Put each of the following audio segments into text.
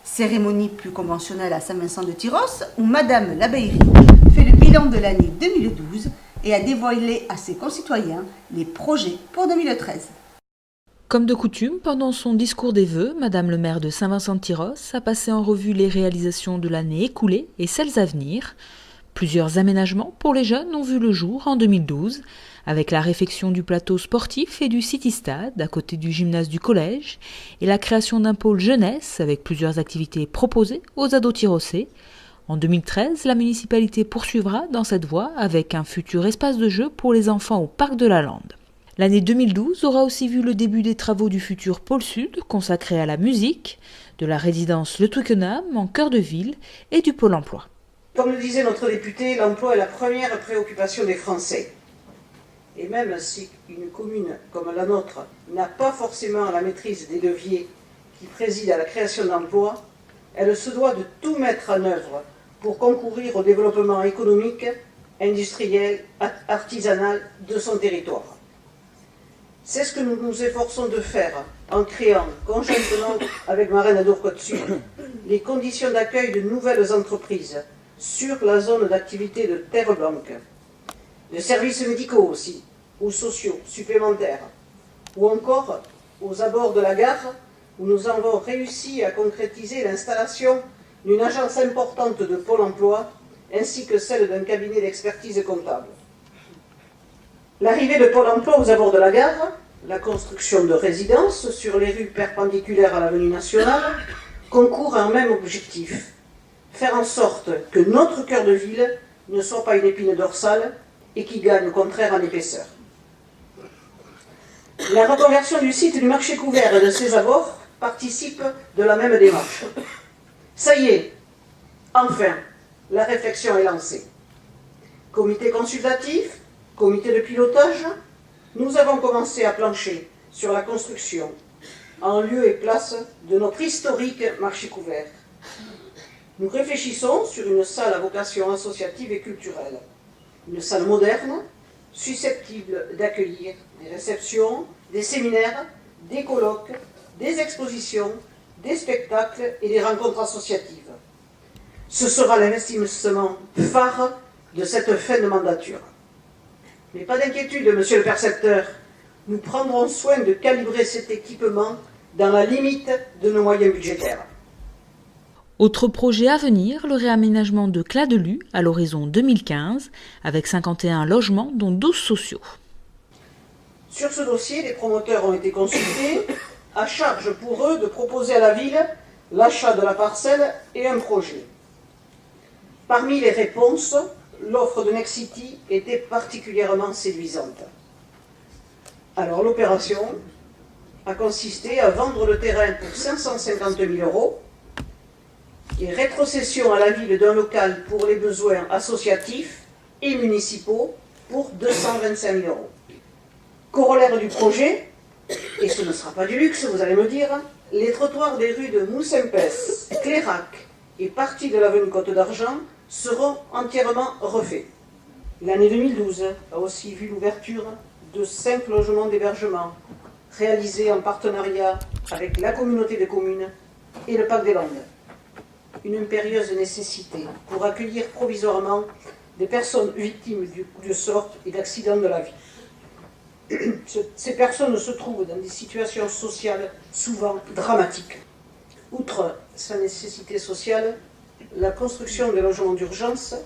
Cérémonie plus conventionnelle à Saint-Vincent-de-Tyrosse, où Madame Labeyrie fait le bilan de l'année 2012 et a dévoilé à ses concitoyens les projets pour 2013. Comme de coutume, pendant son discours des vœux, Madame le maire de Saint-Vincent-de-Tyrosse a passé en revue les réalisations de l'année écoulée et celles à venir. Plusieurs aménagements pour les jeunes ont vu le jour en 2012, avec la réfection du plateau sportif et du City-Stade à côté du gymnase du collège et la création d'un pôle jeunesse avec plusieurs activités proposées aux ados tyrossais. En 2013, la municipalité poursuivra dans cette voie avec un futur espace de jeu pour les enfants au parc de la Lande. L'année 2012 aura aussi vu le début des travaux du futur pôle sud consacré à la musique, de la résidence Le Twickenham en cœur de ville et du pôle emploi. Comme le disait notre député, l'emploi est la première préoccupation des Français. Et même si une commune comme la nôtre n'a pas forcément la maîtrise des leviers qui président à la création d'emplois, elle se doit de tout mettre en œuvre pour concourir au développement économique, industriel, artisanal de son territoire. C'est ce que nous nous efforçons de faire en créant, conjointement avec Marraine Adour-Côte-Sud, les conditions d'accueil de nouvelles entreprises sur la zone d'activité de Terre Blanque, de services médicaux aussi, ou sociaux supplémentaires, ou encore aux abords de la gare, où nous avons réussi à concrétiser l'installation d'une agence importante de Pôle emploi, ainsi que celle d'un cabinet d'expertise comptable. L'arrivée de Pôle emploi aux abords de la gare, la construction de résidences sur les rues perpendiculaires à l'avenue nationale, concourent à un même objectif: faire en sorte que notre cœur de ville ne soit pas une épine dorsale et qui gagne au contraire en épaisseur. La reconversion du site du marché couvert et de ses abords participe de la même démarche. Ça y est, enfin, la réflexion est lancée. Comité consultatif, comité de pilotage, nous avons commencé à plancher sur la construction, en lieu et place de notre historique marché couvert. Nous réfléchissons sur une salle à vocation associative et culturelle. Une salle moderne, susceptible d'accueillir des réceptions, des séminaires, des colloques, des expositions, des spectacles et des rencontres associatives. Ce sera l'investissement phare de cette fin de mandature. Mais pas d'inquiétude, monsieur le percepteur, nous prendrons soin de calibrer cet équipement dans la limite de nos moyens budgétaires. Autre projet à venir, le réaménagement de Cladelu à l'horizon 2015, avec 51 logements dont 12 sociaux. Sur ce dossier, les promoteurs ont été consultés, à charge pour eux de proposer à la ville l'achat de la parcelle et un projet. Parmi les réponses, l'offre de Nexity était particulièrement séduisante. Alors l'opération a consisté à vendre le terrain pour 550 000 € et rétrocession à la ville d'un local pour les besoins associatifs et municipaux pour 225 000 €. Corollaire du projet, et ce ne sera pas du luxe, vous allez me dire, les trottoirs des rues de Moussempès, Clérac et partie de l'avenue Côte d'Argent seront entièrement refaits. L'année 2012 a aussi vu l'ouverture de 5 logements d'hébergement réalisés en partenariat avec la communauté de communes et le Parc des Landes. Une impérieuse nécessité pour accueillir provisoirement des personnes victimes du sort et d'accidents de la vie. Ces personnes se trouvent dans des situations sociales souvent dramatiques. Outre sa nécessité sociale, la construction des logements d'urgence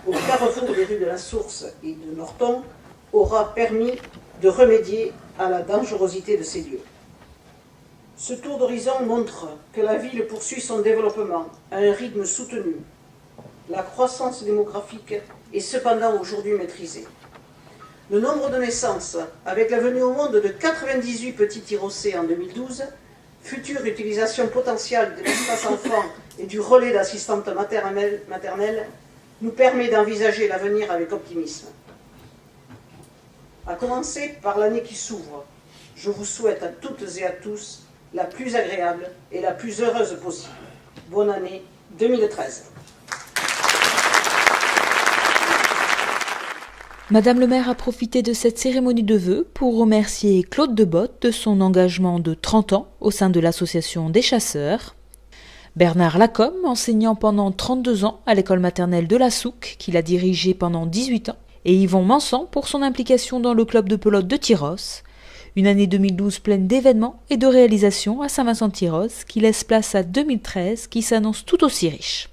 au carrefour des rues de la Source et de Norton aura permis de remédier à la dangerosité de ces lieux. Ce tour d'horizon montre que la ville poursuit son développement à un rythme soutenu. La croissance démographique est cependant aujourd'hui maîtrisée. Le nombre de naissances, avec la venue au monde de 98 petits Tyrossais en 2012, future utilisation potentielle de l'espace enfant et du relais d'assistante maternelle, nous permet d'envisager l'avenir avec optimisme. À commencer par l'année qui s'ouvre, je vous souhaite à toutes et à tous la plus agréable et la plus heureuse possible. Bonne année 2013. Madame le maire a profité de cette cérémonie de vœux pour remercier Claude Debotte de son engagement de 30 ans au sein de l'association des chasseurs. Bernard Lacombe, enseignant pendant 32 ans à l'école maternelle de la Souque, qu'il a dirigée pendant 18 ans, et Yvon Mansan pour son implication dans le club de pelote de Tyrosse. Une année 2012 pleine d'événements et de réalisations à Saint-Vincent-de-Tyrosse qui laisse place à 2013 qui s'annonce tout aussi riche.